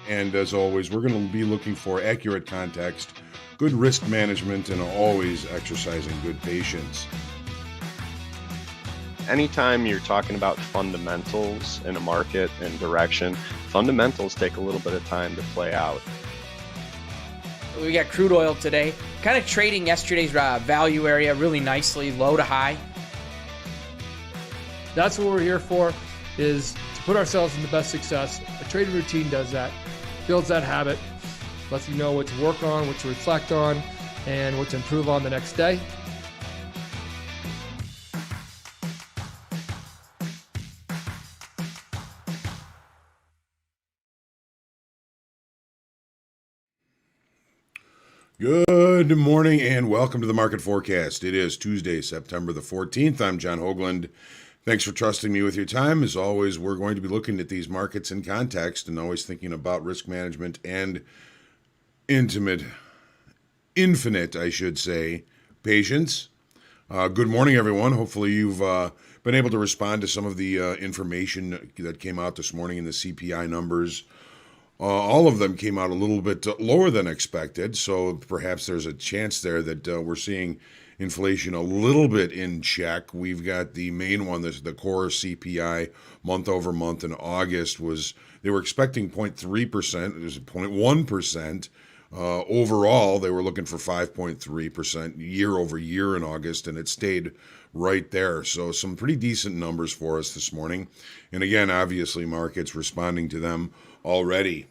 And as always, we're going to be looking for accurate context, good risk management, and always exercising good patience. Anytime you're talking about fundamentals in a market and direction, fundamentals take a little bit of time to play out. We got crude oil today, kind of trading yesterday's value area really nicely, low to high. That's what we're here for, is to put ourselves in the best success. A trading routine does that, builds that habit, lets you know what to work on, what to reflect on, and what to improve on the next day. Good morning and welcome to the Market Forecast. It is Tuesday, September the 14th. I'm John Hoagland. Thanks for trusting me with your time. As always, we're going to be looking at these markets in context and always thinking about risk management and infinite, I should say, patience. Good morning, everyone. Hopefully you've been able to respond to some of the information that came out this morning in the CPI numbers. All of them came out a little bit lower than expected, so perhaps there's a chance there that we're seeing inflation a little bit in check. We've got the main one, the core CPI month over month in August they were expecting 0.3%, it was 0.1%. Overall, they were looking for 5.3% year over year in August, and it stayed right there. So some pretty decent numbers for us this morning. And again, obviously, markets responding to them already.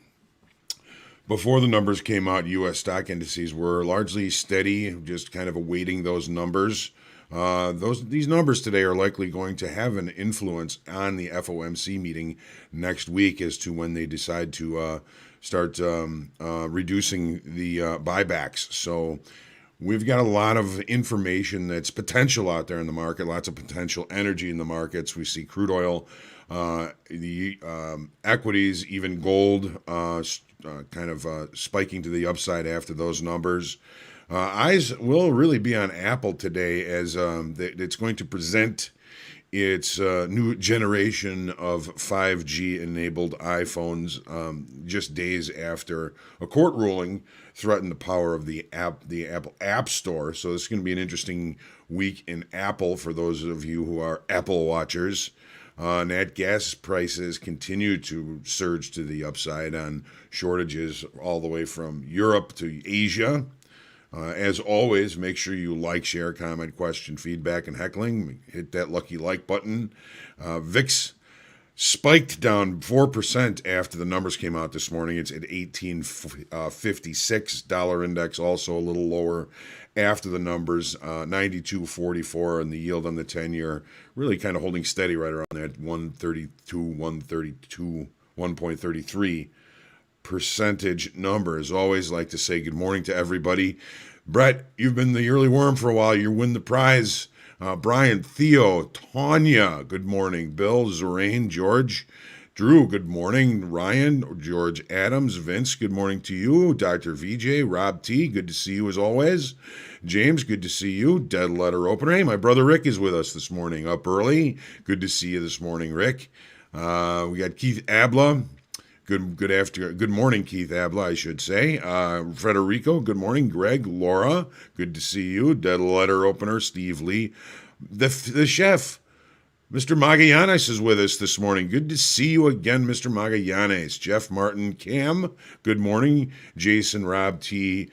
Before the numbers came out, U.S. stock indices were largely steady, just kind of awaiting those numbers. These numbers today are likely going to have an influence on the FOMC meeting next week as to when they decide to start reducing the buybacks. So we've got a lot of information that's potential out there in the market, lots of potential energy in the markets. We see crude oil, the equities, even gold, kind of spiking to the upside after those numbers. Eyes will really be on Apple today as it's going to present its new generation of 5G enabled iPhones just days after a court ruling threatened the power of the Apple App Store. So this is going to be an interesting week in Apple for those of you who are Apple watchers. Nat gas prices continue to surge to the upside on shortages all the way from Europe to Asia. As always, make sure you like, share, comment, question, feedback, and heckling. Hit that lucky like button. VIX spiked down 4% after the numbers came out this morning. It's at 1856. Dollar index also a little lower after the numbers, 92.44, and the yield on the 10-year really kind of holding steady right around that 1.33 percentage number. As always, like to say good morning to everybody. Brett, you've been the early worm for a while. You win the prize. Brian, Theo, Tanya, good morning. Bill, Zoraine, George, Drew, good morning. Ryan, George Adams, Vince, good morning to you. Dr. VJ, Rob T, good to see you as always. James, good to see you. Dead letter opener. Hey, my brother Rick is with us this morning, up early. Good to see you this morning, Rick. We got Keith Abla. Good morning, Keith Abla, I should say. Federico, good morning. Greg, Laura, good to see you. Dead letter opener, Steve Lee. The chef, Mr. Magallanes is with us this morning. Good to see you again, Mr. Magallanes. Jeff Martin, Cam, good morning. Jason, Rob T,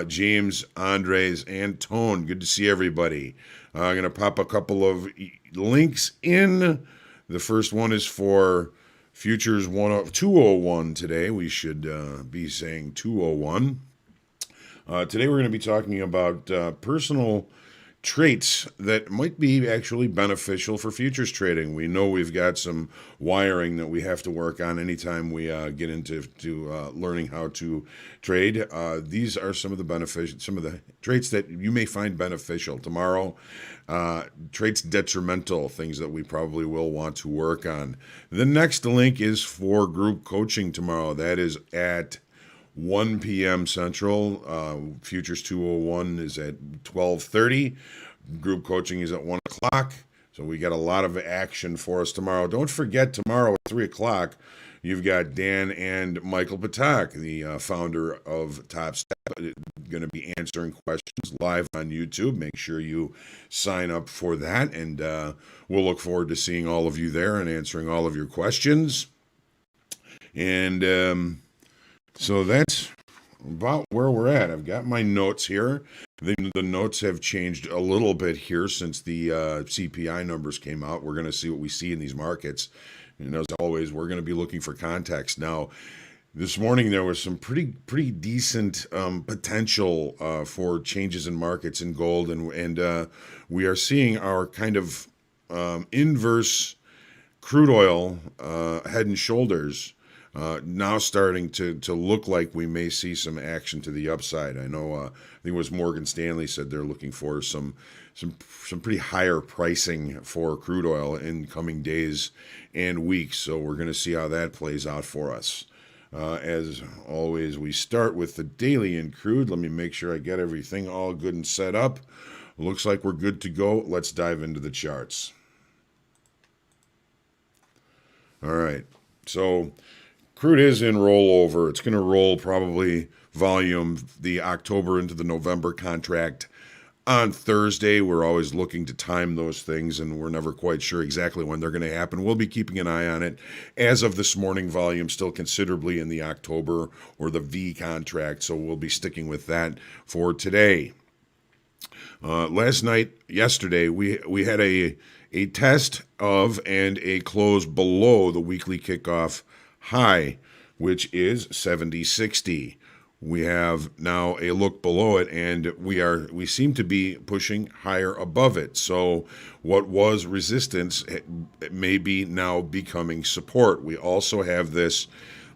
James, Andres, and Tone. Good to see everybody. I'm going to pop a couple of links in. The first one is for Futures 201 today. We should be saying 201. Today we're going to be talking about personal traits that might be actually beneficial for futures trading. We know we've got some wiring that we have to work on anytime we get into learning how to trade. These are some of the traits that you may find beneficial. Tomorrow, traits detrimental, things that we probably will want to work on. The next link is for group coaching tomorrow. That is at 1 p.m. Central. Futures 201 is at 12:30. Group coaching is at 1 o'clock. So we got a lot of action for us tomorrow. Don't forget, tomorrow at 3 o'clock, you've got Dan and Michael Patak, the founder of Top Step, going to be answering questions live on YouTube. Make sure you sign up for that, and we'll look forward to seeing all of you there and answering all of your questions. And so that's about where we're at. I've got my notes here. The notes have changed a little bit here since the CPI numbers came out. We're going to see what we see in these markets. And as always, we're going to be looking for context. Now, this morning there was some pretty decent potential for changes in markets in gold, and we are seeing our kind of inverse crude oil head and shoulders now starting to look like we may see some action to the upside. I know I think it was Morgan Stanley said they're looking for some pretty higher pricing for crude oil in coming days and weeks. So we're going to see how that plays out for us. As always, we start with the daily in crude. Let me make sure I get everything all good and set up. Looks like we're good to go. Let's dive into the charts. All right. So crude is in rollover. It's going to roll probably volume the October into the November contract on Thursday. We're always looking to time those things, and we're never quite sure exactly when they're going to happen. We'll be keeping an eye on it. As of this morning, volume still considerably in the October or the V contract, so we'll be sticking with that for yesterday, we had a test of and a close below the weekly kickoff high, which is 70.60. We have now a look below it, and we seem to be pushing higher above it. So what was resistance may be now becoming support. We also have this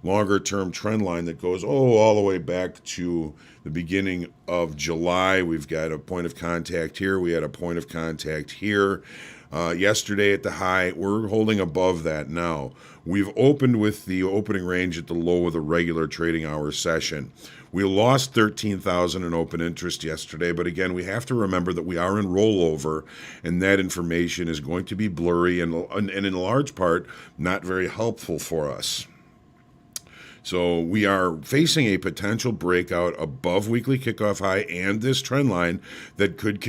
longer term trend line that goes all the way back to the beginning of July. We've got a point of contact here. We had a point of contact here. Yesterday at the high, we're holding above that now. We've opened with the opening range at the low of the regular trading hour session. We lost 13,000 in open interest yesterday, but again, we have to remember that we are in rollover, and that information is going to be blurry and in large part not very helpful for us. So we are facing a potential breakout above weekly kickoff high and this trend line that could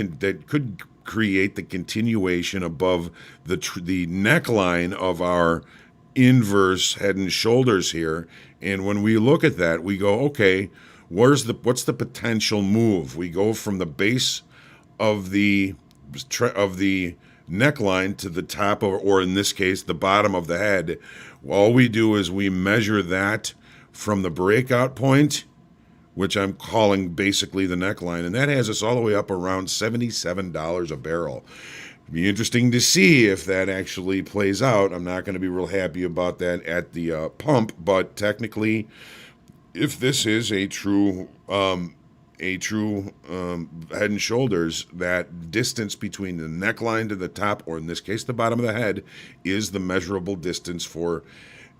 create the continuation above the neckline of our inverse head and shoulders here. And when we look at that, we go, okay, what's the potential move? We go from the base of the neckline to the top of, or in this case, the bottom of the head. All we do is we measure that from the breakout point, which I'm calling basically the neckline, and that has us all the way up around $77 a barrel. It'd be interesting to see if that actually plays out. I'm not going to be real happy about that at the pump, but technically, if this is a true head and shoulders, that distance between the neckline to the top, or in this case the bottom of the head, is the measurable distance for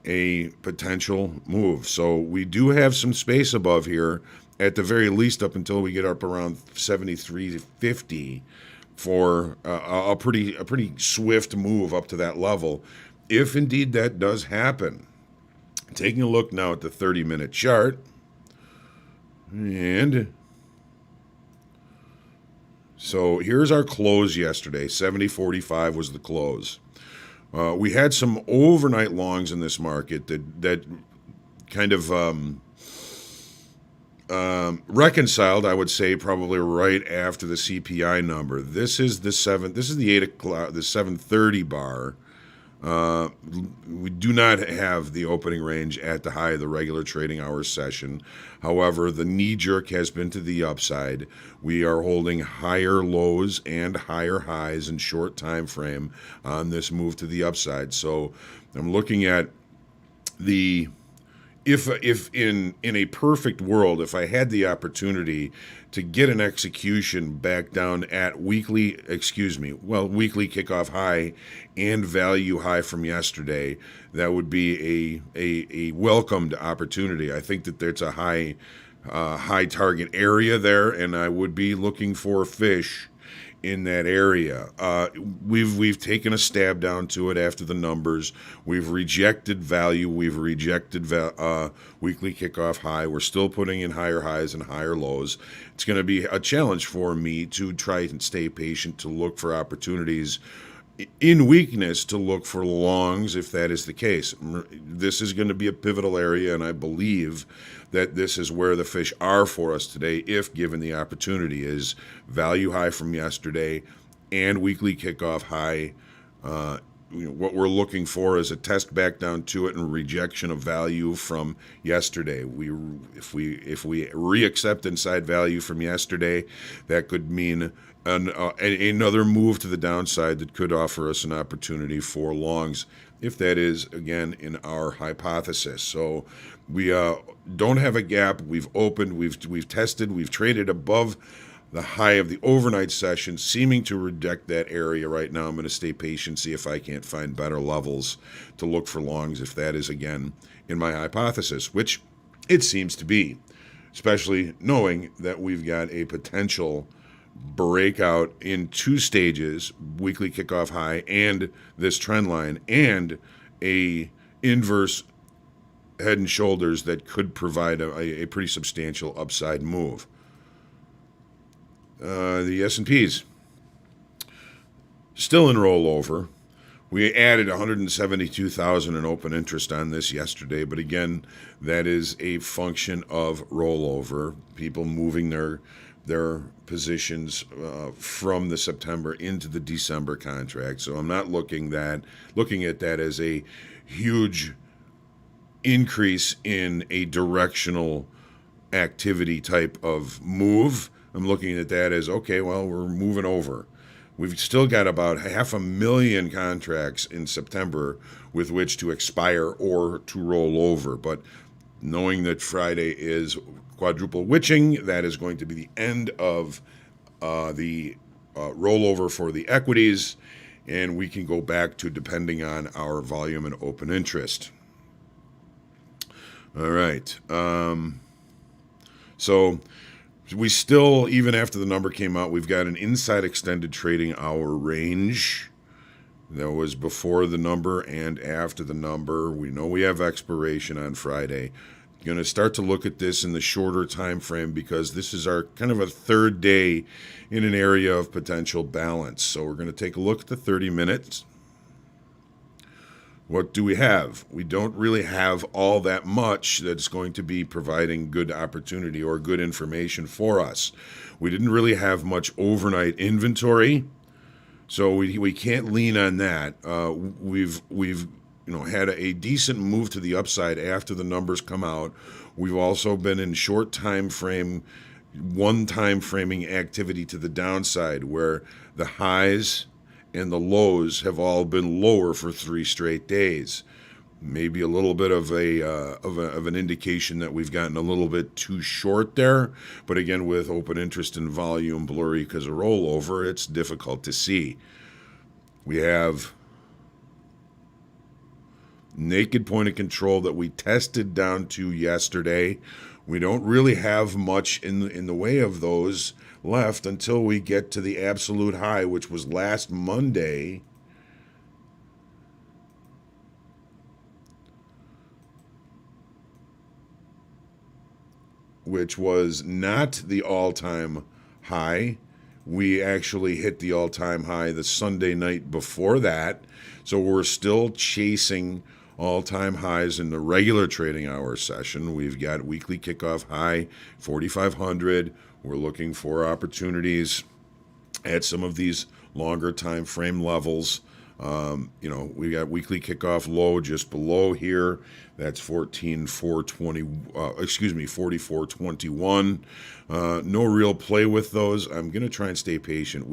a potential move. So we do have some space above here, at the very least up until we get up around 73.50 for a pretty swift move up to that level, if indeed that does happen. Taking a look now at the 30-minute chart, and so here's our close yesterday. 70.45 was the close. We had some overnight longs in this market that kind of reconciled, I would say, probably right after the CPI number. This is the 8 o'clock, the 7:30 bar. We do not have the opening range at the high of the regular trading hours session. However, the knee jerk has been to the upside. We are holding higher lows and higher highs in short time frame on this move to the upside. So I'm looking at the if in a perfect world, if I had the opportunity to get an execution back down at weekly kickoff high and value high from yesterday, that would be a welcomed opportunity. I think that there's a high target area there, and I would be looking for fish in that area. We've taken a stab down to it after the numbers. We've rejected value. We've rejected weekly kickoff high. We're still putting in higher highs and higher lows. It's going to be a challenge for me to try and stay patient, to look for opportunities in weakness, to look for longs if that is the case. This is going to be a pivotal area, and I believe that this is where the fish are for us today, if given the opportunity, is value high from yesterday and weekly kickoff high. What we're looking for is a test back down to it and rejection of value from yesterday. If we reaccept inside value from yesterday, that could mean another move to the downside that could offer us an opportunity for longs, if that is, again, in our hypothesis. So we don't have a gap. We've opened, we've tested, we've traded above the high of the overnight session, seeming to reject that area right now. I'm going to stay patient, see if I can't find better levels to look for longs, if that is, again, in my hypothesis, which it seems to be, especially knowing that we've got a potential breakout in two stages, weekly kickoff high and this trend line, and a inverse head and shoulders that could provide a pretty substantial upside move. The S&Ps still in rollover. We added 172,000 in open interest on this yesterday, but again, that is a function of rollover, people moving their positions from the September into the December contract. So I'm not looking at that as a huge increase in a directional activity type of move. I'm looking at that as, okay, well, we're moving over. We've still got about 500,000 contracts in September with which to expire or to roll over. But knowing that Friday is quadruple witching, that is going to be the end of the rollover for the equities, and we can go back to depending on our volume and open interest. All right. So we still, even after the number came out, we've got an inside extended trading hour range. That was before the number and after the number. We know we have expiration on Friday. Going to start to look at this in the shorter time frame because this is our kind of a third day in an area of potential balance. So we're going to take a look at the 30 minutes. What do we have? We don't really have all that much that's going to be providing good opportunity or good information for us. We didn't really have much overnight inventory, so we can't lean on that. We've had a decent move to the upside after the numbers come out. We've also been in short time frame, one time framing activity to the downside, where the highs and the lows have all been lower for 3 straight days. Maybe a little bit of an indication that we've gotten a little bit too short there. But again, with open interest and volume blurry because of rollover, it's difficult to see. We have naked point of control that we tested down to yesterday. We don't really have much in the way of those left until we get to the absolute high, which was last Monday. Which was not the all-time high. We actually hit the all-time high the Sunday night before that. So we're still chasing all-time highs in the regular trading hour session. We've got weekly kickoff high, 4,500. We're looking for opportunities at some of these longer time frame levels. We got weekly kickoff low just below here. That's 44.21. No real play with those. I'm going to try and stay patient.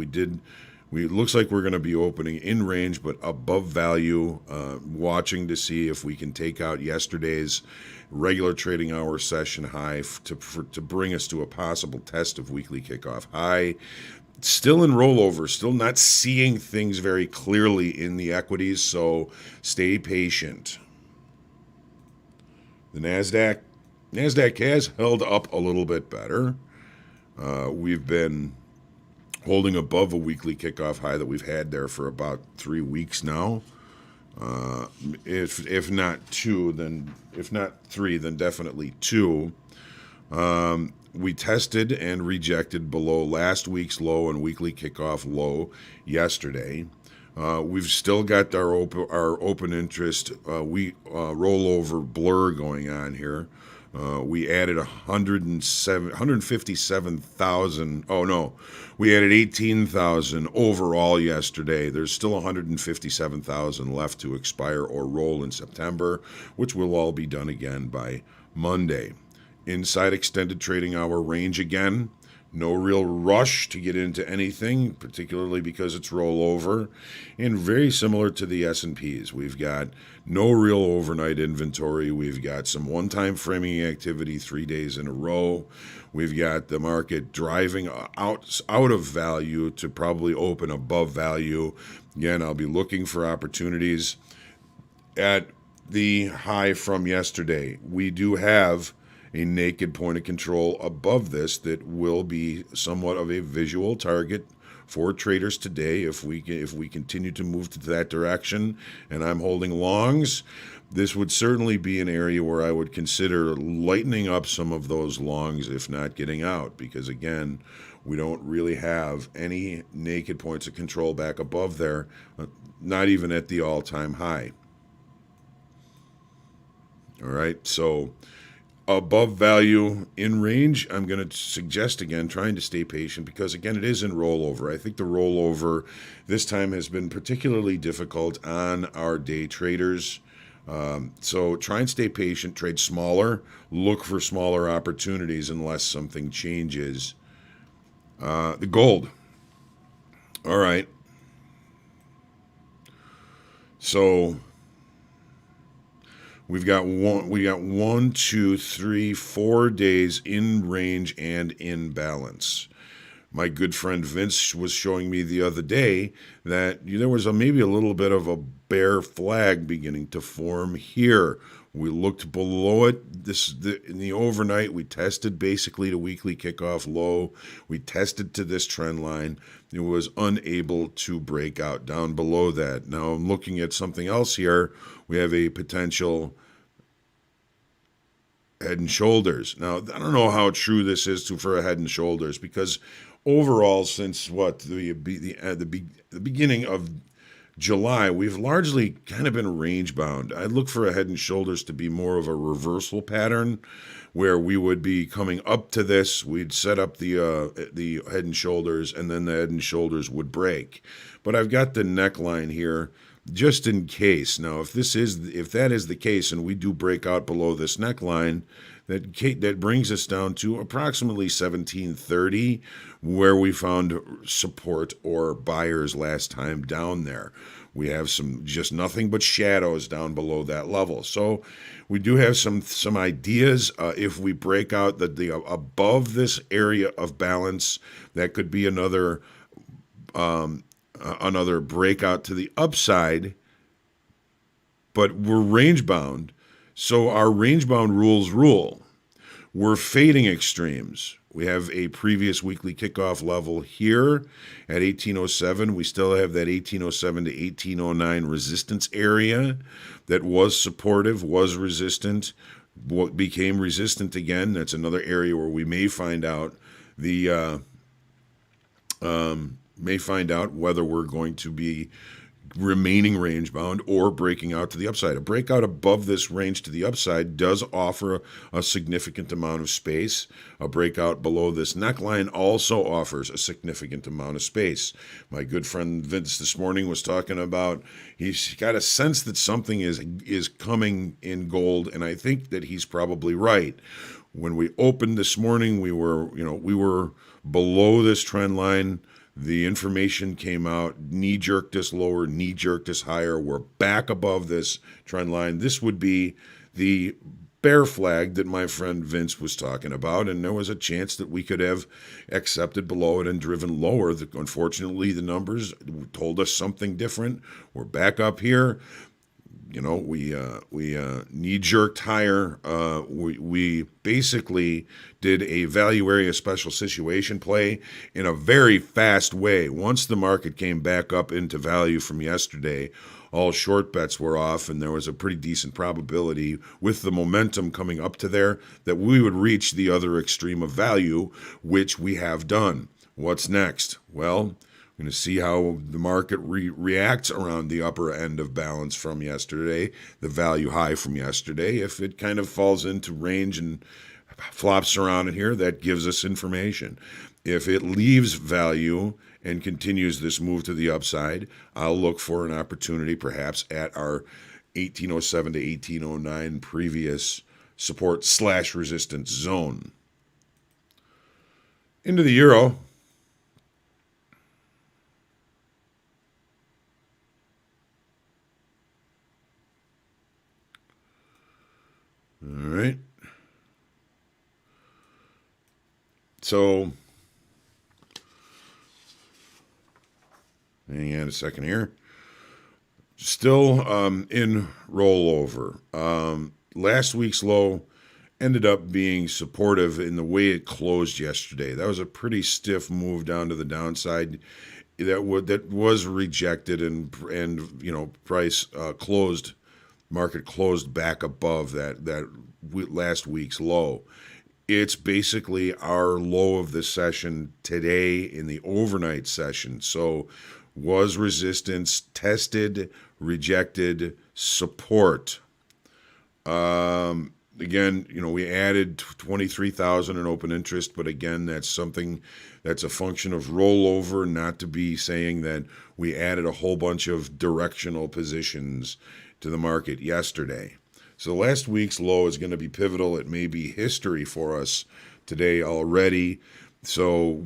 It looks like we're going to be opening in range, but above value, watching to see if we can take out yesterday's regular trading hour session high to bring us to a possible test of weekly kickoff high. Still in rollover, still not seeing things very clearly in the equities, so stay patient. The Nasdaq has held up a little bit better. We've been holding above a weekly kickoff high that we've had there for about 3 weeks now. If not two, then if not three, then definitely two. We tested and rejected below last week's low and weekly kickoff low yesterday. We've still got our open interest rollover blur going on here. We added 157,000. Oh no, we added 18,000 overall yesterday. There's still 157,000 left to expire or roll in September, which will all be done again by Monday. Inside extended trading hour range again. No real rush to get into anything, particularly because it's rollover, and very similar to the S&Ps. We've got no real overnight inventory. We've got some one-time framing activity 3 days in a row. We've got the market driving out of value to probably open above value. Again, I'll be looking for opportunities at the high from yesterday. We do have a naked point of control above this that will be somewhat of a visual target for traders today if we continue to move to that direction, and I'm holding longs. This would certainly be an area where I would consider lightening up some of those longs, if not getting out, because again, we don't really have any naked points of control back above there, not even at the all-time high. All right, so above value in range, I'm going to suggest again trying to stay patient because again it is in rollover. I think the rollover this time has been particularly difficult on our day traders. So try and stay patient, trade smaller, look for smaller opportunities unless something changes. The gold. All right. So we got 1, 2, 3, 4 days in range and in balance. My good friend Vince was showing me the other day that there was maybe a little bit of a bear flag beginning to form here. We looked below it in the overnight. We tested basically the weekly kickoff low. We tested to this trend line. It was unable to break out down below that. Now I'm looking at something else here. We have a potential head and shoulders. Now, I don't know how true this is for a head and shoulders because overall, since the beginning of July, we've largely kind of been range bound. I look for a head and shoulders to be more of a reversal pattern where we would be coming up to this, we'd set up the head and shoulders, and then the head and shoulders would break. But I've got the neckline here just in case. Now, if that is the case, and we do break out below this neckline, that brings us down to approximately 1730, where we found support or buyers last time down there. We have just nothing but shadows down below that level. So we do have some ideas. If we break out the above this area of balance, that could be another breakout to the upside, but we're range bound. So our range bound rules rule. We're fading extremes. We have a previous weekly kickoff level here at 1807. We still have that 1807 to 1809 resistance area that was supportive, was resistant, what became resistant again. That's another area where we may find out whether we're going to be remaining range bound or breaking out to the upside. A breakout above this range to the upside does offer a significant amount of space. A breakout below this neckline also offers a significant amount of space. My good friend Vince this morning was talking about he's got a sense that something is coming in gold, and I think that he's probably right. When we opened this morning, we were below this trend line. The information came out, knee-jerked us lower, knee-jerked us higher. We're back above this trend line. This would be the bear flag that my friend Vince was talking about, and there was a chance that we could have accepted below it and driven lower. Unfortunately, the numbers told us something different. We're back up here. we knee jerked higher. We basically did a value area special situation play in a very fast way. Once the market came back up into value from yesterday, all short bets were off, and there was a pretty decent probability with the momentum coming up to there that we would reach the other extreme of value, which we have done. What's next? Well, we're going to see how the market reacts around the upper end of balance from yesterday, the value high from yesterday. If it kind of falls into range and flops around in here, that gives us information. If it leaves value and continues this move to the upside, I'll look for an opportunity perhaps at our 1807 to 1809 previous support / resistance zone. Into the euro. All right. So, hang on a second here. Still in rollover. Last week's low ended up being supportive in the way it closed yesterday. That was a pretty stiff move down to the downside. That was rejected, and price market closed back above that last week's low. It's basically our low of the session today in the overnight session. So was resistance, tested, rejected, support. Again, we added 23,000 in open interest, but again, that's a function of rollover, not to be saying that we added a whole bunch of directional positions to the market yesterday. So last week's low is going to be pivotal. It may be history for us today already. So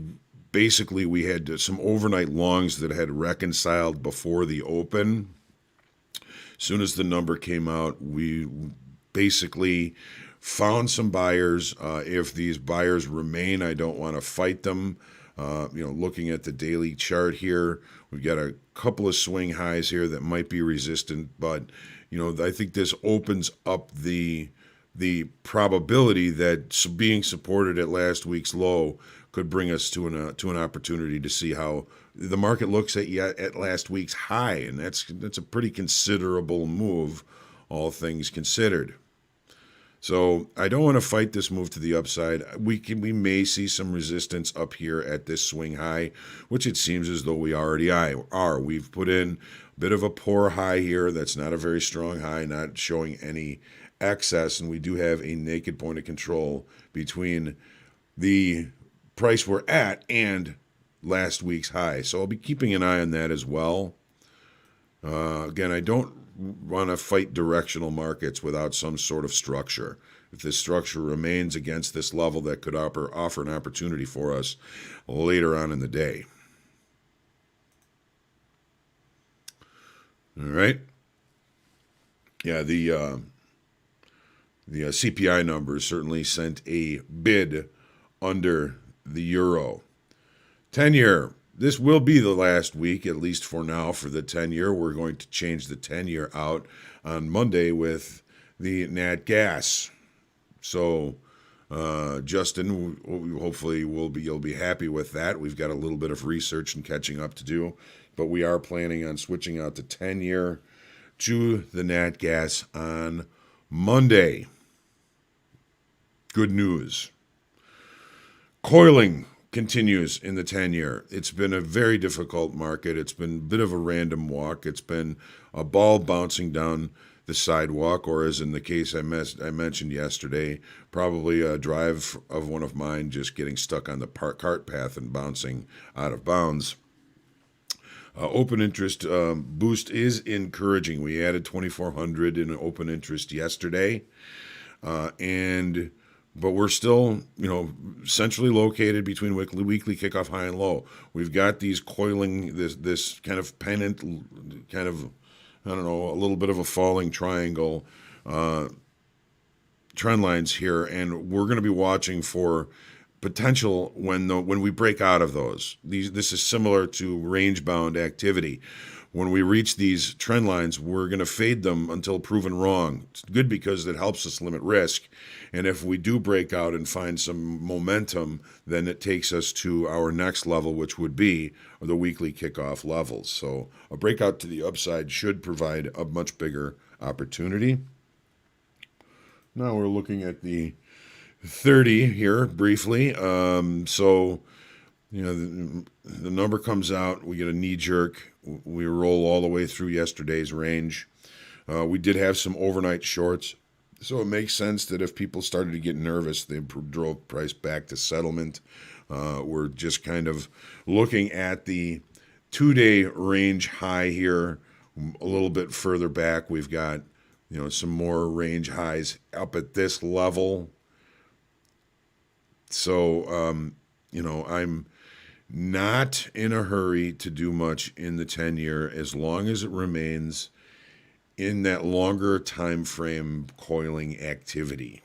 basically, we had some overnight longs that had reconciled before the open. As soon as the number came out, we basically found some buyers. If these buyers remain, I don't want to fight them. Looking at the daily chart here, we've got a couple of swing highs here that might be resistant, but I think this opens up the probability that being supported at last week's low could bring us to an opportunity to see how the market looks at last week's high, and that's a pretty considerable move, all things considered. So I don't want to fight this move to the upside. We may see some resistance up here at this swing high, which it seems as though we already are. We've put in a bit of a poor high here. That's not a very strong high, not showing any excess, and we do have a naked point of control between the price we're at and last week's high. So I'll be keeping an eye on that as well. Again, I don't want to fight directional markets without some sort of structure. If this structure remains against this level, that could offer an opportunity for us later on in the day. All right. Yeah, the CPI numbers certainly sent a bid under the euro. 10-year. This will be the last week, at least for now, for the 10-year. We're going to change the 10-year out on Monday with the nat gas. So, Justin, hopefully you'll be happy with that. We've got a little bit of research and catching up to do, but we are planning on switching out the 10-year to the nat gas on Monday. Good news. Coiling continues in the 10-year. It's been a very difficult market. It's been a bit of a random walk. It's been a ball bouncing down the sidewalk, or as in the case I mentioned yesterday, probably a drive of one of mine just getting stuck on the cart path and bouncing out of bounds. Open interest boost is encouraging. We added 2,400 in open interest yesterday, but we're still, centrally located between weekly kickoff high and low. We've got these coiling, this kind of pennant, kind of, a little bit of a falling triangle trend lines here, and we're going to be watching for potential when we break out of those. This is similar to range-bound activity. when we reach these trend lines, we're going to fade them until proven wrong. It's good because it helps us limit risk. And if we do break out and find some momentum, then it takes us to our next level, which would be the weekly kickoff levels. So a breakout to the upside should provide a much bigger opportunity. Now we're looking at the 30 here briefly. So, the number comes out, we get a knee jerk, we roll all the way through yesterday's range. We did have some overnight shorts, so it makes sense that if people started to get nervous, they drove price back to settlement. We're just kind of looking at the 2-day range high here. A little bit further back, we've got some more range highs up at this level. So, I'm not in a hurry to do much in the 10-year as long as it remains in that longer time frame coiling activity.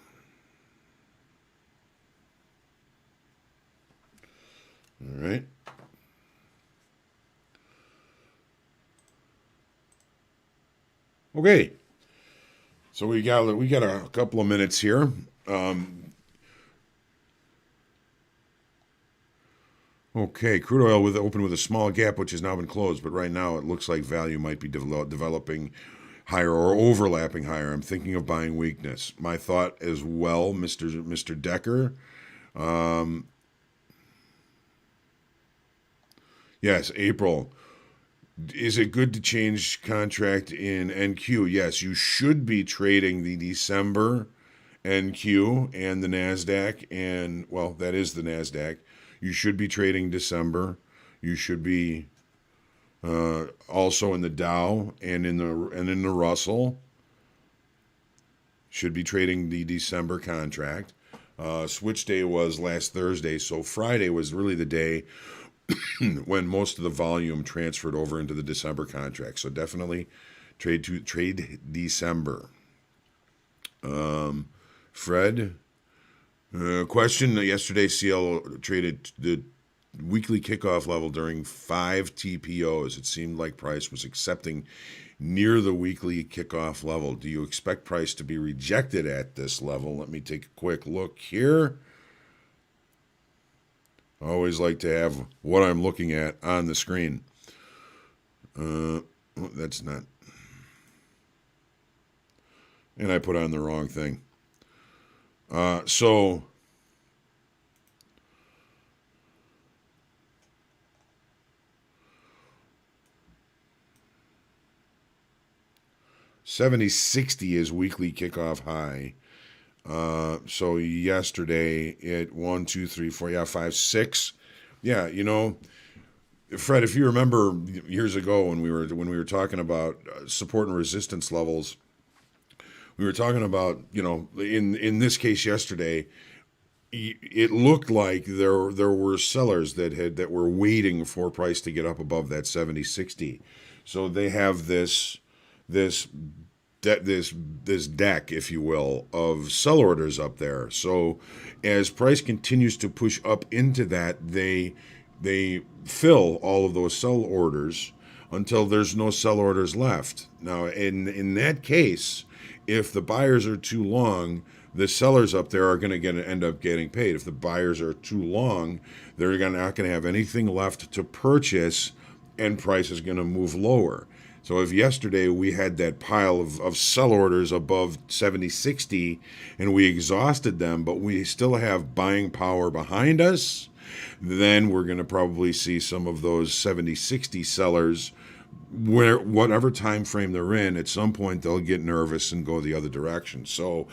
All right. Okay. So we got a couple of minutes here. Okay, crude oil opened with a small gap, which has now been closed, but right now it looks like value might be developing higher or overlapping higher. I'm thinking of buying weakness. My thought as well, Mr. Decker. Yes, April. Is it good to change contract in NQ? Yes, you should be trading the December NQ and the Nasdaq, and well, that is the Nasdaq. You should be trading December. You should be also in the Dow and in the Russell. Should be trading the December contract. Switch day was last Thursday, so Friday was really the day when most of the volume transferred over into the December contract. So definitely trade December. Fred. Question, yesterday CL traded the weekly kickoff level during 5 TPOs. It seemed like price was accepting near the weekly kickoff level. Do you expect price to be rejected at this level? Let me take a quick look here. I always like to have what I'm looking at on the screen. That's not. And I put on the wrong thing. So 70.60 is weekly kickoff high. So yesterday it 1, 2, 3, 4, 5, 6. Yeah, Fred, if you remember years ago when we were talking about support and resistance levels. We were talking about, in this case yesterday, it looked like there were sellers that were waiting for price to get up above that 70.60. So they have this deck, if you will, of sell orders up there. So as price continues to push up into that, they fill all of those sell orders until there's no sell orders left. Now, in that case, if the buyers are too long, the sellers up there are going to end up getting paid. If the buyers are too long, they're not going to have anything left to purchase, and price is going to move lower. So if yesterday we had that pile of sell orders above 70.60 and we exhausted them, but we still have buying power behind us, then we're going to probably see some of those 70.60 sellers, where whatever time frame they're in, at some point they'll get nervous and go the other direction. So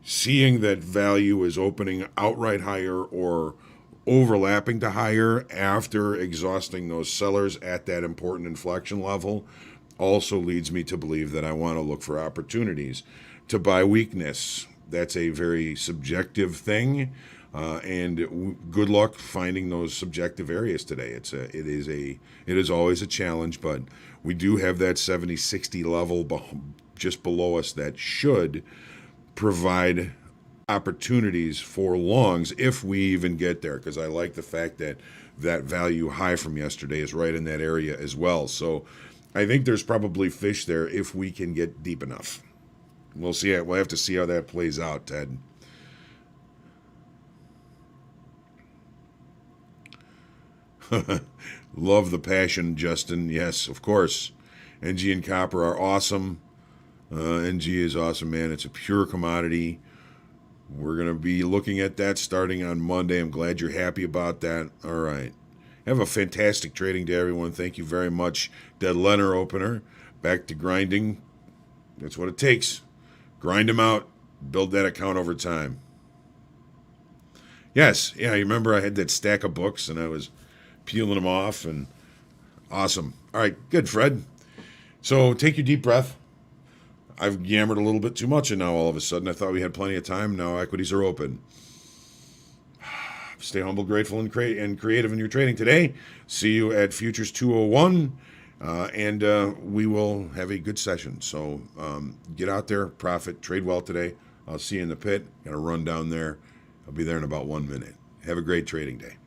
seeing that value is opening outright higher or overlapping to higher after exhausting those sellers at that important inflection level also leads me to believe that I want to look for opportunities to buy weakness. That's a very subjective thing, and good luck finding those subjective areas today. It is always a challenge, but we do have that 70-60 level just below us that should provide opportunities for longs if we even get there, because I like the fact that that value high from yesterday is right in that area as well. So I think there's probably fish there if we can get deep enough. We'll see. We'll have to see how that plays out, Ted. Love the passion, Justin. Yes, of course. NG and copper are awesome. NG is awesome, man. It's a pure commodity. We're going to be looking at that starting on Monday. I'm glad you're happy about that. All right. Have a fantastic trading day, everyone. Thank you very much. Dead letter opener. Back to grinding. That's what it takes. Grind them out. Build that account over time. Yes. Yeah, you remember I had that stack of books and I was peeling them off, and awesome. All right. Good, Fred. So take your deep breath. I've yammered a little bit too much, and now all of a sudden I thought we had plenty of time. Now equities are open. Stay humble, grateful, and creative in your trading today. See you at Futures 201, and we will have a good session. So get out there, profit, trade well today. I'll see you in the pit. Got to run down there. I'll be there in about 1 minute. Have a great trading day.